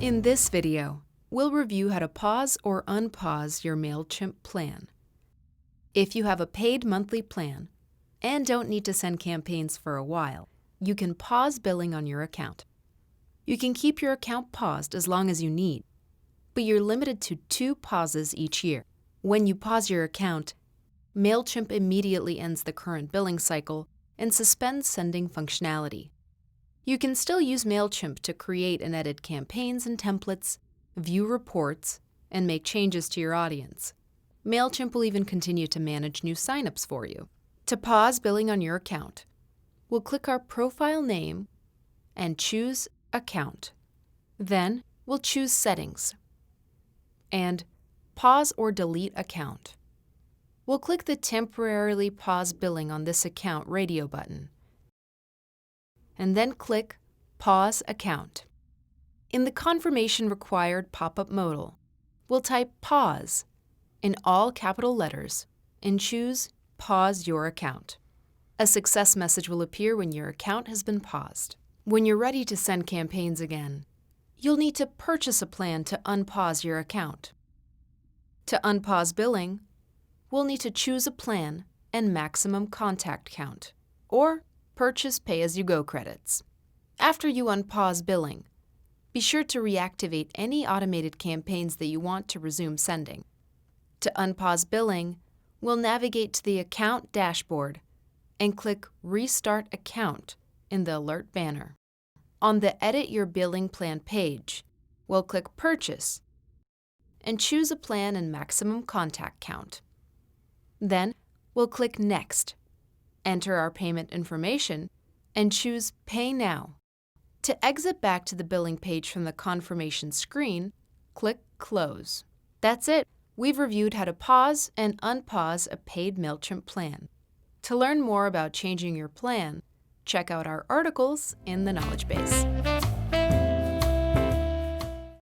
In this video, we'll review how to pause or unpause your Mailchimp plan. If you have a paid monthly plan and don't need to send campaigns for a while, you can pause billing on your account. You can keep your account paused as long as you need, but you're limited to 2 pauses each year. When you pause your account, Mailchimp immediately ends the current billing cycle and suspends sending functionality. You can still use Mailchimp to create and edit campaigns and templates, view reports, and make changes to your audience. Mailchimp will even continue to manage new signups for you. To pause billing on your account, we'll click our profile name and choose Account. Then we'll choose Settings and Pause or Delete Account. We'll click the Temporarily Pause Billing on this account radio button, and then click Pause Account. In the Confirmation Required pop-up modal, we'll type Pause in all capital letters and choose Pause Your Account. A success message will appear when your account has been paused. When you're ready to send campaigns again, you'll need to purchase a plan to unpause your account. To unpause billing, we'll need to choose a plan and maximum contact count, or purchase pay-as-you-go credits. After you unpause billing, be sure to reactivate any automated campaigns that you want to resume sending. To unpause billing, we'll navigate to the Account dashboard and click Restart Account in the alert banner. On the Edit Your Billing Plan page, we'll click Purchase and choose a plan and maximum contact count. Then we'll click Next, enter our payment information, and choose Pay Now. To exit back to the billing page from the confirmation screen, click Close. That's it. We've reviewed how to pause and unpause a paid Mailchimp plan. To learn more about changing your plan, check out our articles in the knowledge base.